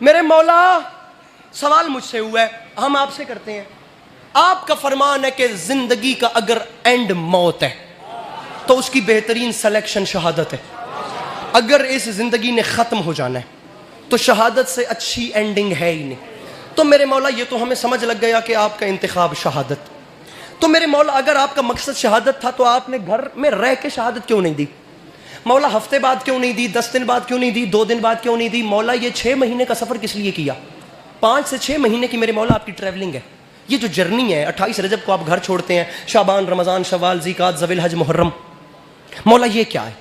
मेरे मौला सवाल मुझसे हुआ है, हम आपसे करते हैं। आपका फरमान है कि जिंदगी का अगर एंड मौत है तो उसकी बेहतरीन सिलेक्शन शहादत है। अगर इस जिंदगी ने खत्म हो जाना है तो शहादत से अच्छी एंडिंग है ही नहीं। तो मेरे मौला ये तो हमें समझ लग गया कि आपका इंतखाब शहादत। तो मेरे मौला अगर आपका मकसद शहादत था तो आपने घर में रह के शहादत क्यों नहीं दी? मौला हफ्ते बाद क्यों नहीं दी, 10 दिन बाद क्यों नहीं दी, 2 दिन बाद क्यों नहीं दी? मौला ये 6 महीने का सफ़र किस लिए किया? 5 से 6 महीने की मेरे मौला आपकी ट्रैवलिंग है। ये जो जर्नी है, 28 रजब को आप घर छोड़ते हैं, शाबान, रमज़ान, शवाल, ज़िकात, ज़विल हज, मुहर्रम, मौला ये क्या है?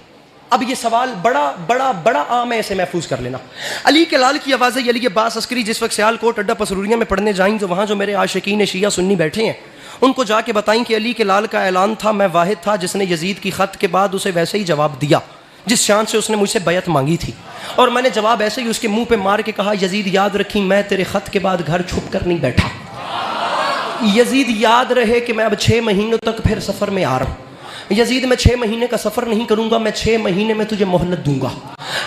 अब ये सवाल बड़ा बड़ा बड़ा आम है, इसे महफूज कर लेना। अली के लाल की आवाज़ है, अली के बास अस्करी जिस वक्त सियालकोट अड्डा पसरूरिया में पढ़ने जाएं तो वहाँ जो मेरे आशिकीन शिया सुन्नी बैठे हैं उनको जाके बताएं कि अली के लाल का ऐलान था, मैं वाहिद था जिसने यजीद की ख़त के बाद उसे वैसे ही जवाब दिया जिस शान से उसने मुझसे बैत मांगी थी, और मैंने जवाब ऐसे ही उसके मुंह पे मार के कहा, यजीद याद रखी मैं तेरे ख़त के बाद घर छुप कर नहीं बैठा। यजीद याद रहे कि मैं अब 6 महीनों तक फिर सफ़र में आ रहा हूँ। यजीद मैं 6 महीने का सफ़र नहीं करूँगा, मैं 6 महीने में तुझे मोहलत दूंगा।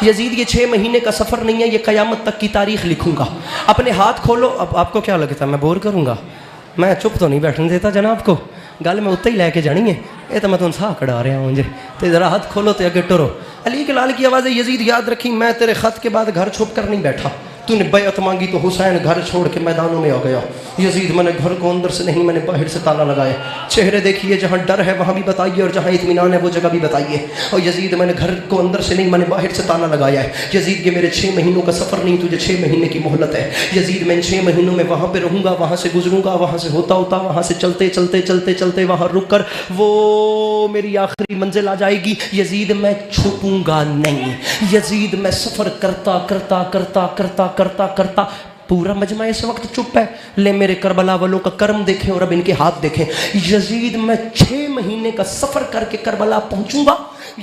यजीद ये 6 महीने का सफ़र नहीं है, ये क़यामत तक की तारीख लिखूंगा। अपने हाथ खोलो। अब आपको क्या लगता है मैं बोर करूँगा? मैं चुप तो नहीं बैठने देता जनाब को, गल मैं उत्ते ही लैके जानी है। ये तो मैं तुम साह कड़ा रहा हूँ मुझे, तो ज़रा हाथ खोलो तो अगे टुरो। अली के लाल की आवाज़ है, यजीद याद रखी मैं तेरे ख़त के बाद घर छुप कर नहीं बैठा। तूने बैत मांगी तो हुसैन घर छोड़ के मैदानों में आ गया। यजीद मैंने घर को अंदर से नहीं, मैंने बाहर से ताला लगाया। चेहरे देखिए, जहाँ डर है वहाँ भी बताइए और जहाँ इत्मीनान है वो जगह भी बताइए। और यजीद मैंने घर को अंदर से नहीं, मैंने बाहर से ताला लगाया है। यजीद ये मेरे 6 महीनों का सफ़र नहीं, तुझे 6 महीने की मोहलत है। यजीद मैं इन 6 महीनों में वहाँ पर रहूँगा, वहाँ से गुजरूँगा, वहाँ से होता होता वहाँ से चलते चलते चलते चलते वहाँ रुक कर वो मेरी आखिरी मंजिल आ जाएगी। यजीद मैं छुपूंगा नहीं। यजीद मैं सफ़र करता करता करता करता करता करता पूरा मजमा इस वक्त चुप है। ले मेरे करबला वालों का कर्म देखें और अब इनके हाथ देखें। यजीद मैं 6 महीने का सफ़र करके करबला पहुंचूंगा।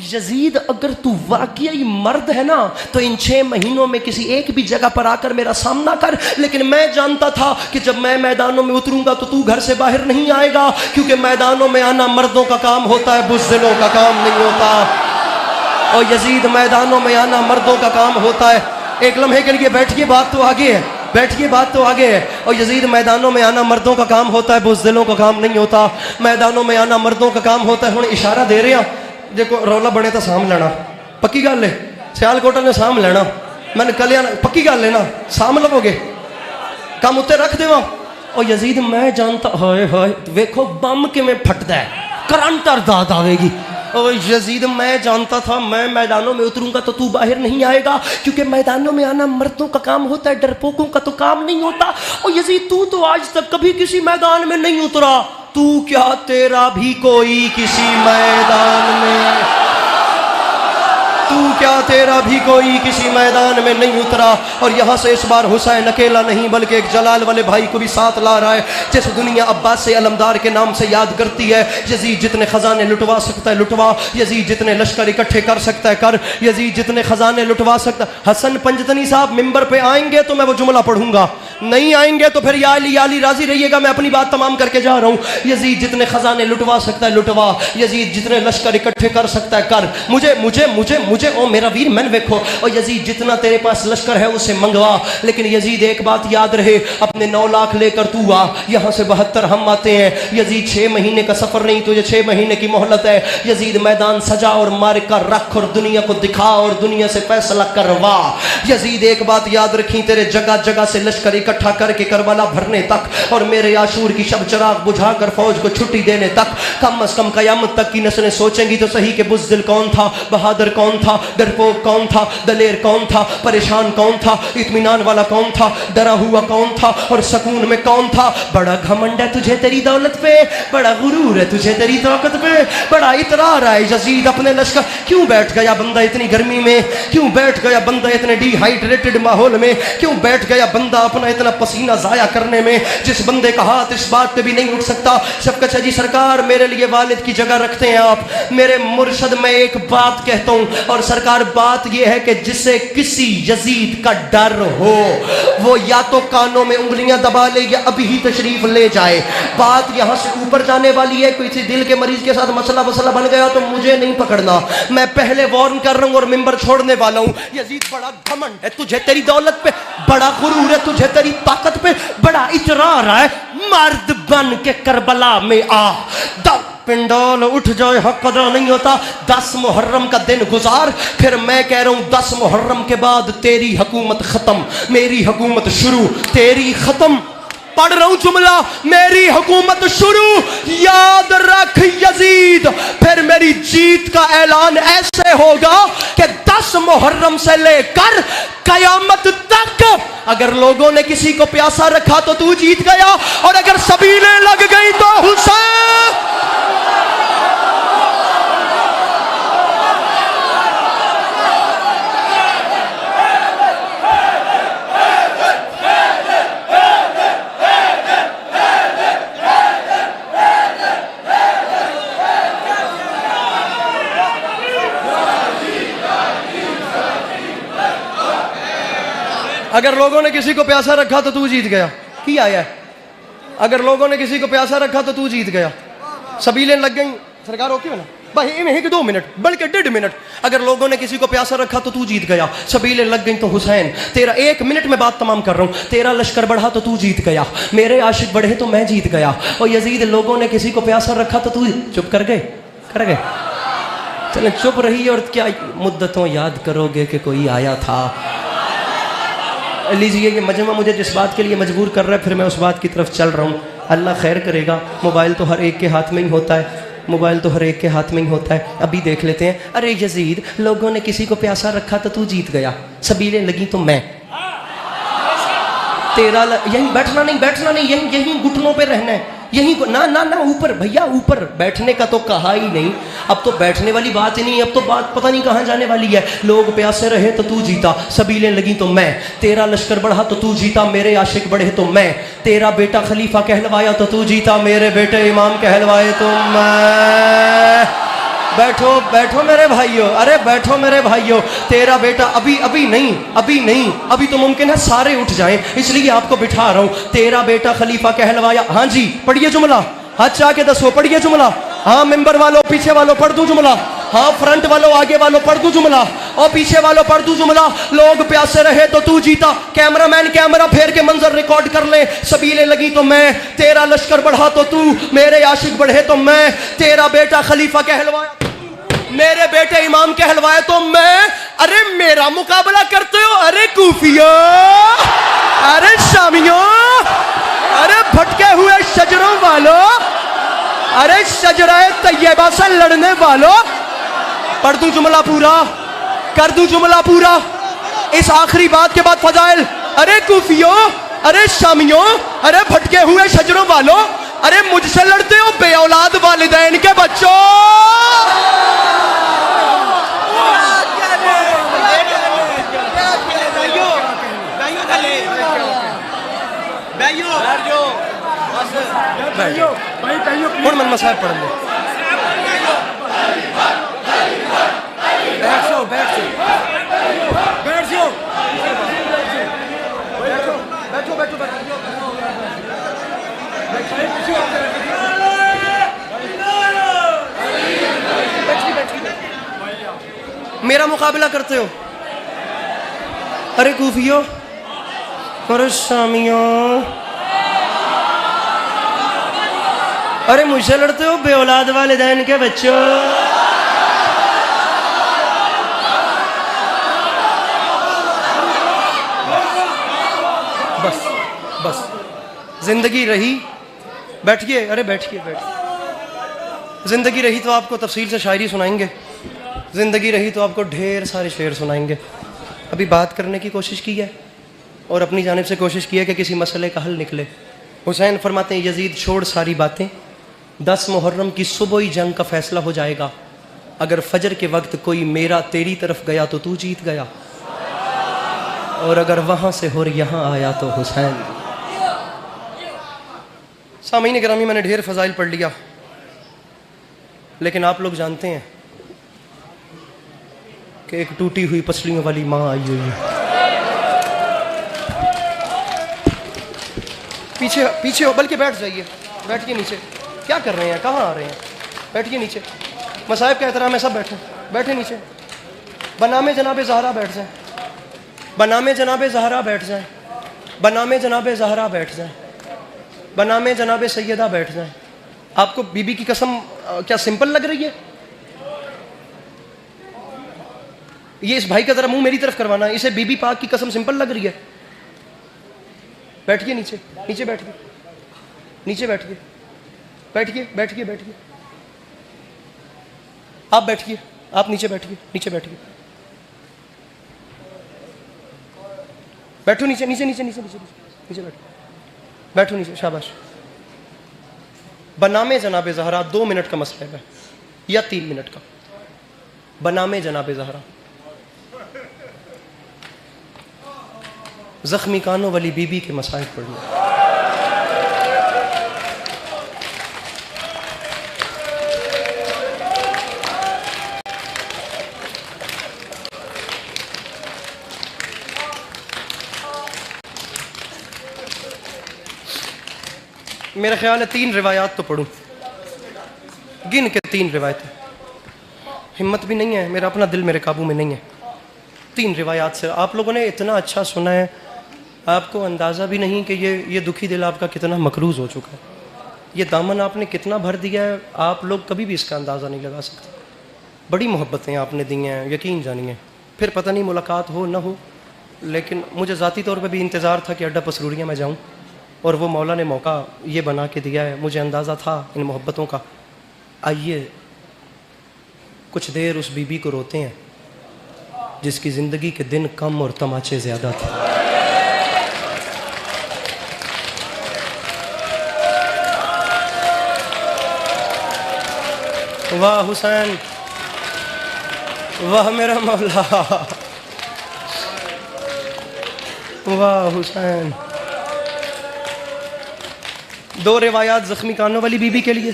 यजीद अगर तू वाकई मर्द है ना तो इन 6 महीनों में किसी एक भी जगह पर आकर मेरा सामना कर। लेकिन मैं जानता था कि जब मैं मैदानों में उतरूंगा तो तू घर से बाहर नहीं आएगा, क्योंकि मैदानों में आना मर्दों का काम होता है, बुज़दिलों का काम नहीं होता। और यजीद मैदानों में आना मर्दों का काम होता है। एक लम्हे के लिए बैठिए, बात तो आगे है, बैठिए, बात तो आगे है। और यजीद मैदानों में आना मर्दों का काम होता है, बुज़दिलों का काम नहीं होता। मैदानों में आना मर्दों का काम होता है। हुण इशारा दे रहे हैं, देखो रौला बने तो साम लेना, पक्की गल है। सियालकोट ने साम लेना, मैंने कलिया पक्की गल है ना, साम लवोगे, काम उत्ते रख देवा। और यजीद मैं जानता, हाय हाय वेखो बम किवें फटदा है, करंट अरदाद आवेगी। और यजीद मैं जानता था मैं मैदानों में उतरूंगा तो तू बाहर नहीं आएगा, क्योंकि मैदानों में आना मर्दों का काम होता है, डरपोकों का तो काम नहीं होता। और यजीद तू तो आज तक कभी किसी मैदान में नहीं उतरा, तू क्या तेरा भी कोई किसी मैदान में, तू क्या तेरा भी कोई किसी मैदान में नहीं उतरा। और यहाँ से इस बार हुसैन अकेला नहीं बल्कि एक जलाल वाले भाई को भी साथ ला रहा है। जैसे दुनिया अब्बास से अलमदार के नाम से याद करती है, यजीद जितने खजाने लुटवा सकता है लुटवा, यजीद जितने लश्कर इकट्ठे कर सकता है कर, यजीद जितने खजाने लुटवा सकता है। हसन पंजतनी साहब मिंबर पे आएंगे तो मैं वो जुमला पढ़ूंगा, नहीं आएंगे तो फिर या अली राजी रहिएगा, मैं अपनी बात तमाम करके जा रहा हूँ। यजीद जितने खजाने लुटवा सकता है लुटवा, यजीद जितने लश्कर इकट्ठे कर सकता है कर। मुझे मुझे मुझे मुझे ओ मेरा वीर मैन देखो। और यजीद जितना तेरे पास लश्कर है उसे मंगवा, लेकिन यजीद एक बात याद रहे, अपने 9 लाख लेकर तू आ, यहाँ से 72 हम आते हैं। यजीद 6 महीने का सफर नहीं, तुझे 6 महीने की मोहलत है। यजीद मैदान सजा और मार कर रख और दुनिया को दिखा और दुनिया से फैसला करवा। यजीद एक बात याद रखी, तेरे जगह जगह से लश्कर इकट्ठा करके करबला भरने तक और मेरे आशूर की शब चराग बुझाकर फौज को छुट्टी देने तक, कम अज कम कयामत तक की नस्लें सोचेंगी तो सही कि बुज़दिल कौन था, बहादुर कौन था, डरपोक कौन था, दलेर कौन था, परेशान कौन था, इत्मीनान वाला कौन था, डरा हुआ कौन था और सुकून में कौन था। बड़ा घमंड है तुझे तेरी दौलत पे, बड़ा गुरूर है तुझे तेरी ताकत पे, बड़ा इतरार है यजीद अपने लश्कर। क्यों बैठ गया बंदा इतनी गर्मी में, क्यों बैठ गया बंदा इतने डिहाइड्रेटेड माहौल में, क्यों बैठ गया बंदा अपना इतना पसीना जाया करने में, जिस बंदे का हाथ इस बात पे भी नहीं उठ सकता। शफकत जी सरकार मेरे लिए वालिद की जगह रखते हैं आप, मेरे मुर्शद में एक बात कहता हूँ और और सरकार बात यह है कि जिसे किसी यजीद का डर हो वो या तो कानों में उंगलियां दबा ले या अभी ही तशरीफ ले जाए। बात यहां से ऊपर जाने वाली है। किसी दिल के मरीज के साथ मसला बन गया तो मुझे नहीं पकड़ना, मैं पहले वार्न कर रहा हूं और मिंबर छोड़ने वाला हूं। यजीद बड़ा घमंड है, तुझे तेरी दौलत पे बड़ा गुरूर है, तुझे तेरी ताकत पे बड़ा इतरार है। मर्द बन के करबला में आ, पिंडोल उठ जाए, हक कदर नहीं होता। 10 मुहर्रम का दिन गुजार, फिर मैं कह रहा हूं 10 मुहर्रम के बाद तेरी हुकूमत खत्म, मेरी हुकूमत शुरू, तेरी खत्म। पढ़ रहा हूं जुमला, मेरी हुकूमत शुरू, याद रख यजीद, फिर मेरी जीत का ऐलान ऐसे होगा कि 10 मुहर्रम से लेकर कयामत तक अगर लोगों ने किसी को प्यासा रखा तो तू जीत गया, और अगर सबीलें लग गई तो हुसैन। अगर लोगों ने किसी को प्यासा रखा तो तू जीत गया, की आया है। अगर लोगों ने किसी को प्यासा रखा तो तू जीत गया। सबीलें लग गई, सरकार ओके ना भाई, इन्हीं के 2 मिनट बल्कि 1.5 मिनट। अगर लोगों ने किसी को प्यासा रखा तो तू जीत गया, सबीलें लग गई तो हुसैन। तेरा 1 मिनट में बात तमाम कर रहा हूं। तेरा लश्कर बढ़ा तो तू जीत गया, मेरे आशिक बढ़े तो मैं जीत गया। और यजीद लोगों ने किसी को प्यासा रखा तो तू चुप कर गए। चलें चुप रही, और क्या मुद्दतों याद करोगे कि कोई आया था। लीजिए ये मजमा मुझे जिस बात के लिए मजबूर कर रहा है, फिर मैं उस बात की तरफ चल रहा हूँ। अल्लाह खैर करेगा। मोबाइल तो हर एक के हाथ में ही होता है, मोबाइल तो हर एक के हाथ में ही होता है। अभी देख लेते हैं। अरे यजीद, लोगों ने किसी को प्यासा रखा तो तू जीत गया, सबीलें लगी तो मैं। तेरा यहीं बैठना नहीं, यहीं घुटनों पे रहना है, यहीं ना ऊपर भैया, ऊपर बैठने का तो कहा ही नहीं। अब तो बैठने वाली बात ही नहीं, अब तो बात पता नहीं कहाँ जाने वाली है। लोग प्यासे रहे तो तू जीता, सबीलें लगी तो मैं। तेरा लश्कर बढ़ा तो तू जीता, मेरे आशिक बढ़े तो मैं। तेरा बेटा खलीफा कहलवाया तो तू जीता, मेरे बेटे इमाम कहलवाए तो मैं। बैठो मेरे भाइयों, अरे बैठो मेरे भाइयों। तेरा बेटा अभी नहीं, अभी तो मुमकिन है सारे उठ जाएं, इसलिए आपको बिठा रहा हूं। तेरा बेटा खलीफा कहलवाया। हाँ जी, पढ़िए जुमला, हाथ चाह के दसो, पढ़िए जुमला। हाँ मेंबर वालों, पीछे वालों पढ़ दूं जुमला। हाँ फ्रंट वालों, आगे वालों पढ़ दूं जुमला, और पीछे वालों पढ़ दूं जुमला। लोग प्यासे रहे तो तू जीता, कैमरामैन कैमरा फेर के मंजर रिकॉर्ड कर ले। सबीलें लगी तो मैं, तेरा लश्कर बढ़ा तो तू, मेरे आशिक बढ़े तो मैं। तेरा बेटा खलीफा कहलवाया, मेरे बेटे इमाम कहलवाए तो मैं। अरे मेरा मुकाबला करते हो, अरे कूफियों, अरे शामियों, अरे भटके हुए शजरों वालों, अरे शजराए तैयबा से लड़ने वालों। पढ़ दूं जुमला पूरा, कर दूं जुमला पूरा, इस आखिरी बात के बाद फजाइल। अरे कूफियों, अरे शामियों, अरे भटके हुए शजरों वालों, अरे मुझसे लड़ते हो बे औलाद वालिदैन के बच्चों। मन मसाहब पढ़ लो। मेरा मुकाबला करते हो, अरे कूफियों, अरे शामियों, अरे मुझसे लड़ते हो बे औलाद वालिदैन के बच्चों। बस जिंदगी रही, बैठिए, अरे बैठिए। जिंदगी रही तो आपको तफसील से शायरी सुनाएंगे, जिंदगी रही तो आपको ढेर सारे शेर सुनाएंगे। अभी बात करने की कोशिश की है और अपनी जानिब से कोशिश की है कि किसी मसले का हल निकले। हुसैन फरमाते हैं, यजीद छोड़ सारी बातें, 10 मुहर्रम की सुबह ही जंग का फैसला हो जाएगा। अगर फजर के वक्त कोई मेरा तेरी तरफ गया तो तू जीत गया, और अगर वहां से हो यहाँ आया तो हुसैन। सामीन गिरामी, मैंने ढेर फजाइल पढ़ लिया, लेकिन आप लोग जानते हैं कि एक टूटी हुई पसलियों वाली माँ आई हुई है। पीछे पीछे हो, बल्कि बैठ जाइए, बैठिए नीचे। क्या कर रहे हैं, कहाँ आ रहे हैं? बैठिए नीचे, मसाइब का एहतराम है, सब बैठे, बैठे नीचे। बनामे जनाब ज़हरा बैठ जाए, बनामे जनाब ज़हरा बैठ जाए, बनामे जनाब ज़हरा बैठ जाए, बनामे जनाब सैयदा बैठ जाए। आपको बीबी की कसम क्या सिंपल लग रही है? ये इस भाई का जरा मुंह मेरी तरफ करवाना है, इसे बीबी पाक की कसम सिंपल लग रही है? बैठिए नीचे, नीचे बैठिए, नीचे बैठिए, बैठिए बैठिए बैठिए। आप बैठिए, आप नीचे बैठिए, नीचे बैठिए, बैठो नीचे नीचे नीचे नीचे नीचे नीचे बैठो, बैठो नीचे, शाबाश। बनामे जनाब ज़हरा 2 मिनट का मसला है या 3 मिनट का। बनामे जनाब ज़हरा, जख्मी कानों वाली बीबी के मसाइल पढ़िए। मेरा ख्याल है 3 रिवायात तो पढ़ूं, गिन के 3 रिवायतें। हिम्मत भी नहीं है, मेरा अपना दिल मेरे काबू में नहीं है। 3 रिवायात से आप लोगों ने इतना अच्छा सुना है, आपको अंदाज़ा भी नहीं कि ये दुखी दिल आपका कितना मकरूज़ हो चुका है। ये दामन आपने कितना भर दिया है, आप लोग कभी भी इसका अंदाज़ा नहीं लगा सकते। बड़ी मोहब्बतें आपने दी हैं, यकीन जानिए। फिर पता नहीं मुलाकात हो ना हो, लेकिन मुझे ज़ाती तौर पर भी इंतज़ार था कि अड्डा पसरूरियाँ में जाऊँ, और वो मौला ने मौका ये बना के दिया है। मुझे अंदाज़ा था इन मोहब्बतों का। आइए कुछ देर उस बीबी को रोते हैं जिसकी ज़िंदगी के दिन कम और तमाचे ज़्यादा थे। वाह हुसैन, वाह मेरा मौला, वाह हुसैन। 2 रिवायात ज़ख्मी कानों वाली बीबी के लिए,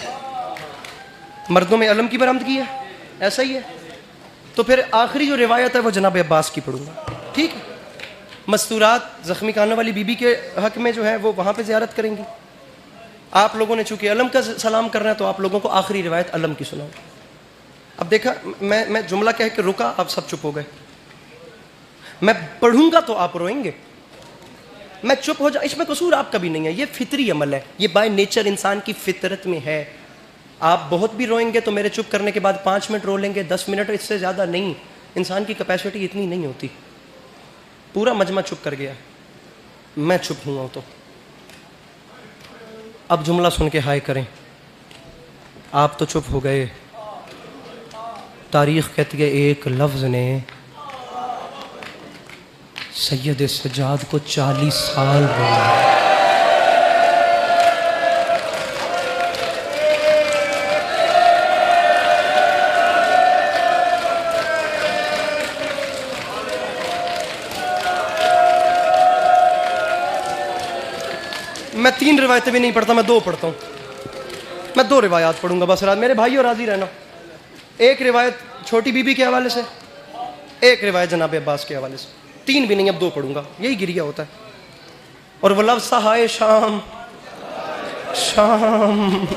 मर्दों में अलम की बरामद की है, ऐसा ही है। तो फिर आखिरी जो रिवायत है वो जनाब अब्बास की पढ़ूंगा, ठीक है? मस्तूरात ज़ख्मी कानों वाली बीबी के हक़ में जो है वो वहाँ पे ज़ियारत करेंगी। आप लोगों ने चूँकि अलम का सलाम करना है तो आप लोगों को आखिरी रिवायत अलम की सुनाऊँ। अब देखा, मैं जुमला कह के रुका, आप सब चुप हो गए। मैं पढ़ूंगा तो आप रोएंगे, मैं चुप हो जा, इसमें कसूर आपका भी नहीं है। ये फितरी अमल है, ये बाय नेचर इंसान की फितरत में है। आप बहुत भी रोएंगे तो मेरे चुप करने के बाद 5 मिनट रो लेंगे, 10 मिनट, इससे ज़्यादा नहीं। इंसान की कैपेसिटी इतनी नहीं होती। पूरा मजमा चुप कर गया, मैं चुप हुआ तो अब जुमला सुन के हाय करें। आप तो चुप हो गए। तारीख़ कहती है एक लफ्ज़ ने सैयद सज्जाद को 40 साल रोया। मैं 3 रिवायतें भी नहीं पढ़ता, मैं 2 पढ़ता हूँ। मैं 2 रिवायात पढ़ूंगा बस। मेरे भाइयों राजी रहना। एक रिवायत छोटी बीबी के हवाले से, एक रिवायत जनाब अब्बास के हवाले से। 3 भी नहीं, अब 2 पढ़ूंगा, यही गिरिया होता है। और वो लफ्ज़ सा हाय शाम, शाम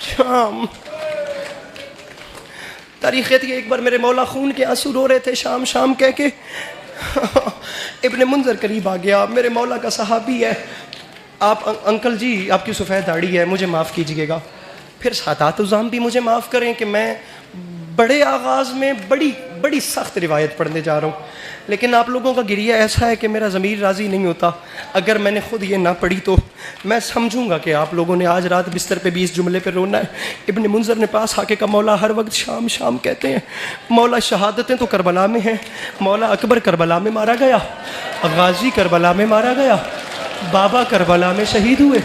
शाम। तारीख़ कहती है एक बार मेरे मौला खून के आंसू रो रहे थे, शाम शाम कह के इब्ने मुंजर करीब आ गया। मेरे मौला का सहाबी है। आप अंकल जी, आपकी सफ़ेद दाढ़ी है, मुझे माफ़ कीजिएगा। फिर सादात-उज़्ज़ाम भी मुझे माफ़ करें कि मैं बड़े आगाज़ में बड़ी बड़ी सख्त रिवायत पढ़ने जा रहा हूँ, लेकिन आप लोगों का गिरिया ऐसा है कि मेरा ज़मीर राज़ी नहीं होता। अगर मैंने ख़ुद ये ना पढ़ी तो मैं समझूंगा कि आप लोगों ने आज रात बिस्तर पे 20 जुमले पे रोना है। इब्ने मुंजर ने पास आके का मौला हर वक्त शाम शाम कहते हैं। मौला शहादतें तो करबला में हैं। मौला अकबर करबला में मारा गया, गाजी करबला में मारा गया, बाबा करबला में शहीद हुए।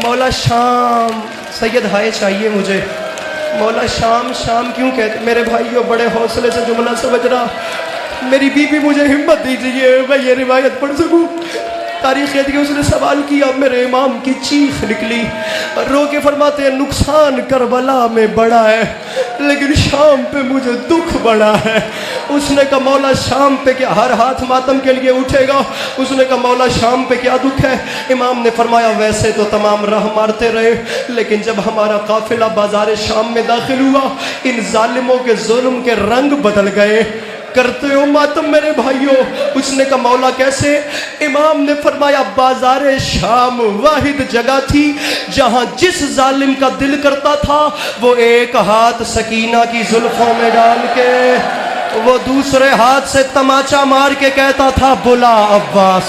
मौला शाम, सैयद हाय चाहिए मुझे। मौला शाम शाम क्यों कहते? मेरे भाइयों बड़े हौसले से जुमला समझ रहा। मेरी बीबी मुझे हिम्मत दीजिए, मैं ये रिवायत पढ़ सकूँ। तारीख कहती है उसने सवाल किया, मेरे इमाम की चीख निकली, रो के फरमाते हैं नुकसान करबला में बड़ा है लेकिन शाम पे मुझे दुख बड़ा है। उसने कहा मौला शाम पे क्या, हर हाथ मातम के लिए उठेगा। उसने कहा मौला शाम पे क्या दुख है। इमाम ने फरमाया वैसे तो तमाम राह मारते रहे लेकिन जब हमारा काफिला बाजार शाम में दाखिल हुआ इन जालिमों के जुल्म के रंग बदल गए। करते हो मातम मेरे भाइयों। उसने कहा मौला कैसे। इमाम ने फरमाया बाजार शाम वाहिद जगह थी जहां जिस जालिम का दिल करता था वो एक हाथ सकीना की जुल्फों में डाल के वो दूसरे हाथ से तमाचा मार के कहता था बुला अब्बास।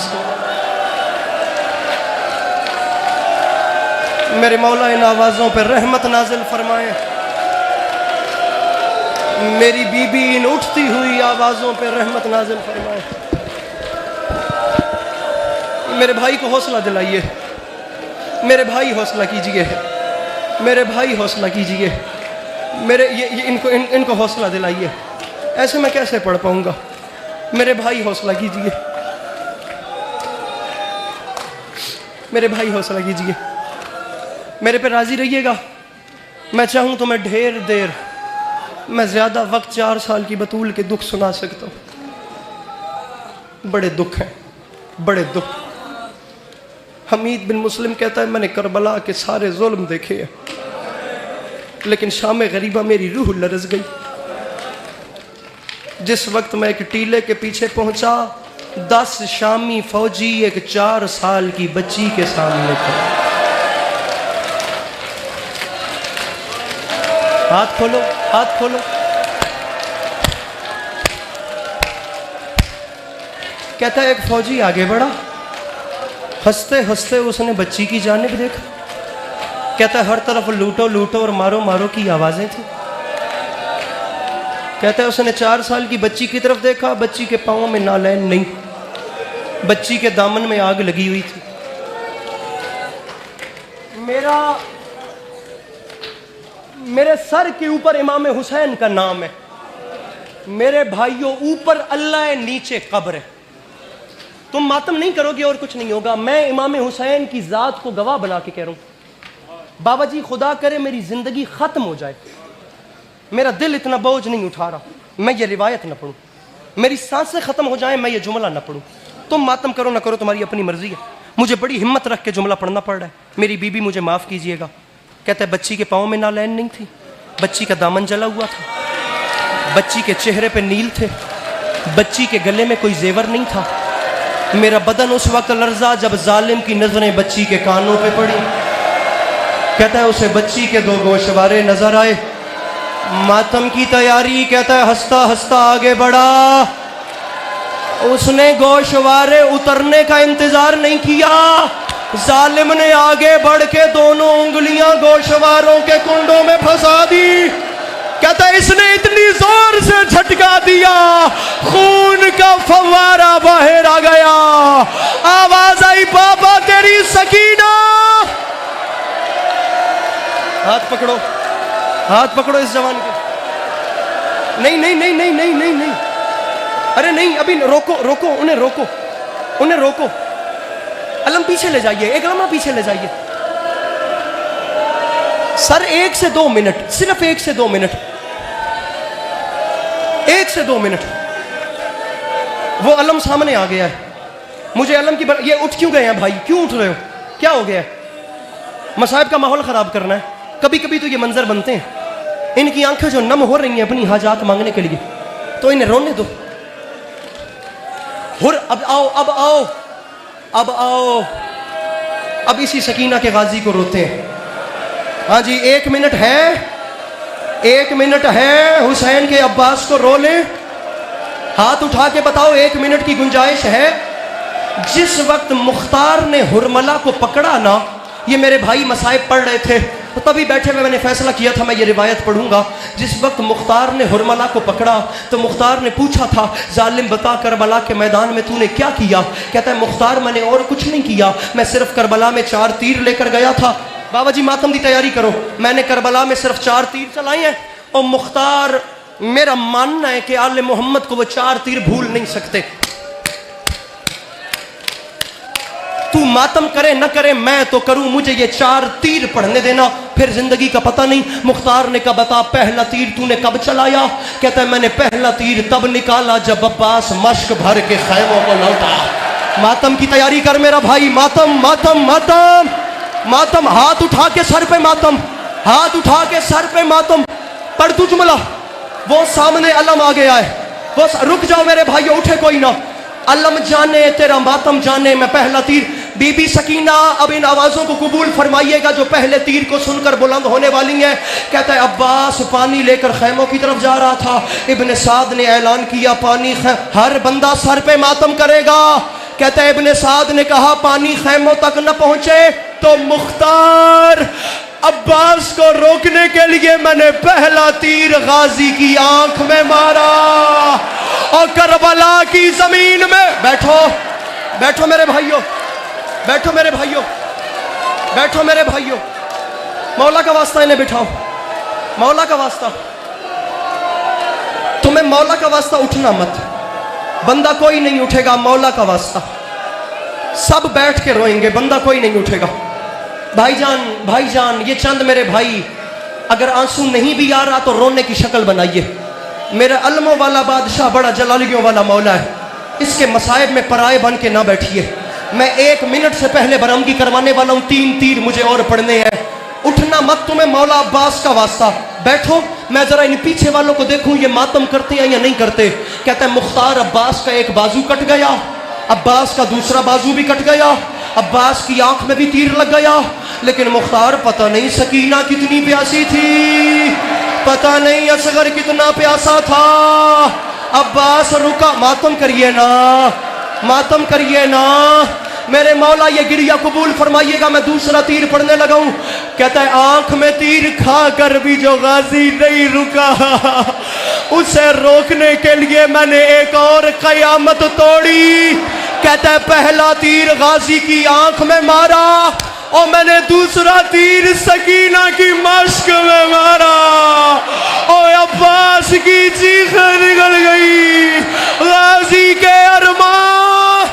मेरे मौला इन आवाज़ों पर रहमत नाजिल फरमाए। मेरी बीबी इन उठती हुई आवाज़ों पर रहमत नाजिल फरमाए। मेरे भाई को हौसला दिलाइए, मेरे भाई हौसला कीजिए, मेरे भाई हौसला कीजिए, मेरे ये इनको हौसला दिलाइए। ऐसे मैं कैसे पढ़ पाऊंगा। मेरे भाई हौसला कीजिए, मेरे भाई हौसला कीजिए, मेरे पे राजी रहिएगा। मैं चाहूं तो मैं ढेर देर, मैं ज़्यादा वक्त 4 साल की बतूल के दुख सुना सकता हूँ। बड़े दुख हैं, बड़े दुख। हमीद बिन मुस्लिम कहता है मैंने करबला के सारे जुल्म देखे हैं लेकिन शाम गरीबा मेरी रूह लरज़ गई। जिस वक्त मैं एक टीले के पीछे पहुंचा 10 शामी फौजी एक 4 साल की बच्ची के सामने खड़ा। हाथ खोलो, हाथ खोलो। कहता है एक फौजी आगे बढ़ा, हंसते हंसते उसने बच्ची की जानिब देखा। कहता है हर तरफ लूटो लूटो और मारो मारो की आवाजें थी। कहता है उसने 4 साल की बच्ची की तरफ देखा, बच्ची के पाँव में नालैन नहीं, बच्ची के दामन में आग लगी हुई थी। मेरे सर के ऊपर इमाम हुसैन का नाम है। मेरे भाइयों ऊपर अल्लाह है, नीचे कब्र है। तुम मातम नहीं करोगे और कुछ नहीं होगा। मैं इमाम हुसैन की ज़ात को गवाह बना के कह रहा हूँ। बाबा जी खुदा करे मेरी ज़िंदगी ख़त्म हो जाए, मेरा दिल इतना बोझ नहीं उठा रहा मैं ये रिवायत ना पढ़ूँ, मेरी सांसें ख़त्म हो जाएं मैं ये जुमला ना पढ़ूँ। तुम मातम करो ना करो तुम्हारी अपनी मर्जी है। मुझे बड़ी हिम्मत रख के जुमला पढ़ना पड़ रहा है। मेरी बीबी मुझे माफ़ कीजिएगा। कहता है बच्ची के पाँव में नालैन नहीं थी, बच्ची का दामन जला हुआ था, बच्ची के चेहरे पे नील थे, बच्ची के गले में कोई जेवर नहीं था। मेरा बदन उस वक्त लर्जा जब जालिम की नजरें बच्ची के कानों पे पड़ी। कहता है उसे बच्ची के 2 गोशवारे नजर आए। मातम की तैयारी, कहता है हंसता हंसता आगे बढ़ा। उसने गोशवारे उतरने का इंतजार नहीं किया, जालिम ने आगे बढ़ के दोनों उंगलियां गोशवारों के कुंडों में फंसा दी। कहता है इसने इतनी जोर से झटका दिया खून का फव्वारा बाहर आ गया। आवाज आई बाबा तेरी सकीना। हाथ पकड़ो, हाथ पकड़ो इस जवान के। नहीं नहीं नहीं नहीं नहीं नहीं नहीं, अरे नहीं अभी रोको रोको, उन्हें रोको, उन्हें रोको। अलम पीछे ले जाइए, एक लम्हा पीछे ले जाइए सर। 1 से 2 मिनट, सिर्फ 1 से 2 मिनट, 1 से 2 मिनट। वो अलम सामने आ गया है। मुझे अलम की ये उठ क्यों गए हैं भाई, क्यों उठ रहे हो, क्या हो गया है? मसाइब का माहौल खराब करना है। कभी कभी तो ये मंजर बनते हैं। इनकी आंखें जो नम हो रही हैं अपनी हाजात मांगने के लिए, तो इन्हें रोने दो। हुर अब आओ, अब आओ, अब आओ। अब इसी सकीना के गाजी को रोते हैं। हाँ जी 1 मिनट है, 1 मिनट है। हुसैन के अब्बास को रो ले, हाथ उठा के बताओ 1 मिनट की गुंजाइश है। जिस वक्त मुख्तार ने हुरमला को पकड़ा ना, ये मेरे भाई मसाइब पढ़ रहे थे तो तभी बैठे में मैंने फैसला किया था मैं ये रिवायत पढ़ूंगा। जिस वक्त मुख्तार ने हुरमला को पकड़ा तो मुख्तार ने पूछा था जालिम बता करबला के मैदान में तूने क्या किया। कहता है मुख्तार मैंने और कुछ नहीं किया, मैं सिर्फ करबला में 4 तीर लेकर गया था। बाबा जी मातम की तैयारी करो, मैंने करबला में सिर्फ 4 तीर चलाए हैं। और मुख्तार मेरा मानना है कि आले मोहम्मद को वो 4 तीर भूल नहीं सकते। तू मातम करे न करे मैं तो करूं, मुझे ये 4 तीर पढ़ने देना, फिर जिंदगी का पता नहीं। मुख्तार ने कहा बता पहला तीर तूने कब चलाया? कहता है मैंने पहला तीर तब निकाला जब अब्बास मश्क भर के खैमों को लौटा। मातम की तैयारी कर मेरा भाई, मातम मातम मातम मातम, हाथ उठा के सर पे मातम, हाथ उठा के सर पे मातम। पढ़ तू जुमला, वो सामने अलम आ गया है, वो रुक जाओ मेरे भाइयों, उठे कोई ना। अलम जाने तेरा मातम जाने, मैं पहला तीर। बीबी सकीना अब इन आवाजों को कबूल फरमाइएगा जो पहले तीर को सुनकर बुलंद होने वाली है। कहता है अब्बास पानी लेकर खैमों की तरफ जा रहा था, इब्ने साद ने ऐलान किया पानी हर बंदा सर पे मातम करेगा। कहता है इब्ने साद ने कहा पानी खैमों तक न पहुंचे तो मुख्तार अब्बास को रोकने के लिए मैंने पहला तीर गाजी की आंख में मारा और करबला की जमीन में। बैठो बैठो मेरे भाइयों, बैठो मेरे भाइयों, बैठो मेरे भाइयों, मौला का वास्ता इन्हें बिठाओ, मौला का वास्ता। तुम्हें मौला का वास्ता उठना मत, बंदा कोई नहीं उठेगा, मौला का वास्ता। सब बैठ के रोएंगे, बंदा कोई नहीं उठेगा। भाईजान भाईजान, ये चंद मेरे भाई, अगर आंसू नहीं भी आ रहा तो रोने की शक्ल बनाइए। मेरा अलमों वाला बादशाह बड़ा जलालियों वाला मौला है, इसके मसाइब में पराए बन के ना बैठिए। मैं 1 मिनट से पहले बरामगी करवाने वाला हूँ, 3 तीर मुझे और पढ़ने हैं। उठना मत, तुम्हें मौला अब्बास का वास्ता। बैठो, मैं जरा इन पीछे वालों को देखूं ये मातम करते हैं या नहीं करते। कहता है मुख्तार अब्बास का एक बाजू कट गया, अब्बास का दूसरा बाजू भी कट गया, अब्बास की आंख में भी तीर लग गया। लेकिन मुख्तार पता नहीं सकीना कितनी प्यासी थी, पता नहीं असगर कितना प्यासा था। अब्बास रुका, मातम करिए ना, मातम करिए ना मेरे मौला, ये गिरिया कबूल फरमाइएगा। मैं दूसरा तीर पढ़ने लगा हूं। कहता है आंख में तीर खाकर भी जो गाजी नहीं रुका, उसे रोकने के लिए मैंने एक और कयामत तोड़ी। कहता है पहला तीर गाजी की आंख में मारा और मैंने दूसरा तीर सकीना की मश्क में मारा और अब्बास की चीख निकल गई। गाजी के अरमान,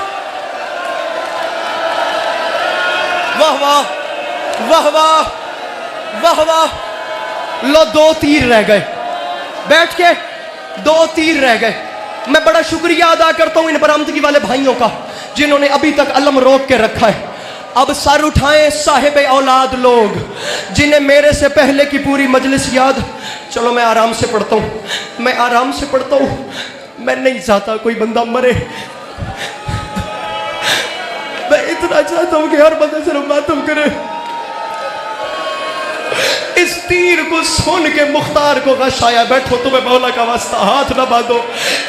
वाह वाह वाह वाह वाह वाह। लो 2 तीर रह गए, बैठ के 2 तीर रह गए। मैं बड़ा शुक्रिया अदा करता हूं इन बरामदगी वाले भाइयों का जिन्होंने अभी तक अलम रोक के रखा है। अब सर उठाएं साहिब औलाद लोग जिन्हें मेरे से पहले की पूरी मजलिस याद। चलो मैं आराम से पढ़ता हूँ, मैं आराम से पढ़ता हूँ। मैं नहीं चाहता कोई बंदा मरे, मैं इतना चाहता हूँ कि हर बंदा सिर्फ मातम करे। इस तीर को सुन के मुख्तार को गश आया। बैठो, तुम्हें मौला का वास्ता, हाथ ना बांधो।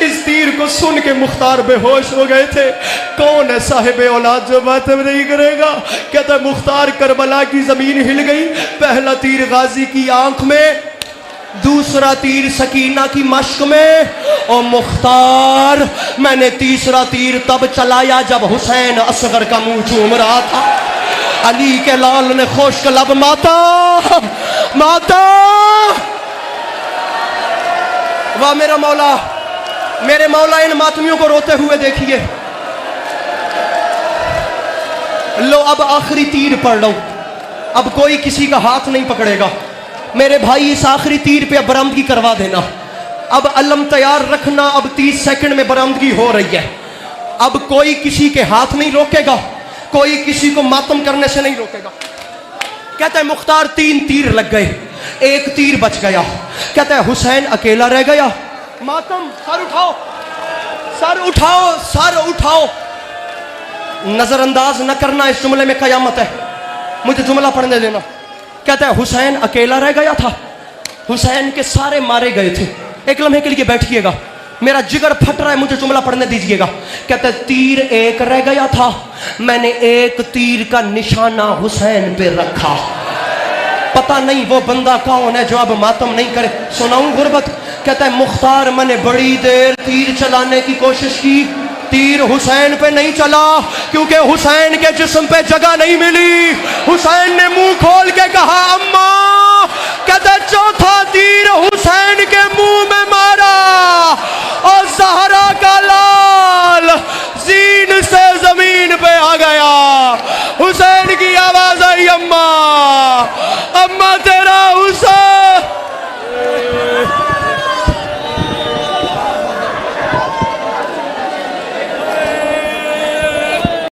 इस तीर को सुन के मुख्तार बेहोश हो गए थे। कौन है साहिब औलाद जो मातम नहीं करेगा? कहता है मुख्तार करबला की जमीन हिल गई। पहला तीर गाजी की आंख में, दूसरा तीर सकीना की मश्क में और मुख्तार मैंने तीसरा तीर तब चलाया जब हुसैन असगर का मुंह चूम रहा था। अली के लाल ने खुश्क लब माता माता। वाह मेरा मौला, मेरे मौला, इन मातमियों को रोते हुए देखिए। लो अब आखिरी तीर पढ़ लो, अब कोई किसी का हाथ नहीं पकड़ेगा। मेरे भाई इस आखिरी तीर पे बरामदगी करवा देना। अब अलम तैयार रखना, अब 30 सेकंड में बरामदगी हो रही है। अब कोई किसी के हाथ नहीं रोकेगा, कोई किसी को मातम करने से नहीं रोकेगा। कहता है मुख्तार 3 तीर लग गए, 1 तीर बच गया। कहता है हुसैन अकेला रह गया। मातम, सर उठाओ, सर उठाओ, सर उठाओ। नजरअंदाज न करना, इस जुमले में कयामत है। मुझे जुमला पढ़ने देना। कहता है हुसैन अकेला रह गया था, हुसैन के सारे मारे गए थे। एक लम्हे के लिए बैठिएगा, मेरा जिगर फट रहा है, मुझे जुमला पढ़ने दीजिएगा। कहता है तीर 1 रह गया था, मैंने 1 तीर का निशाना हुसैन पे रखा। पता नहीं वो बंदा कौन है जो अब मातम नहीं करे। सुनाऊं गुरबत? कहता है मुख्तार मैंने बड़ी देर तीर चलाने की कोशिश की, तीर हुसैन पे नहीं चला क्योंकि हुसैन के जिस्म पे जगह नहीं मिली। हुसैन ने मुंह खोल के कहा अम्मा। कहता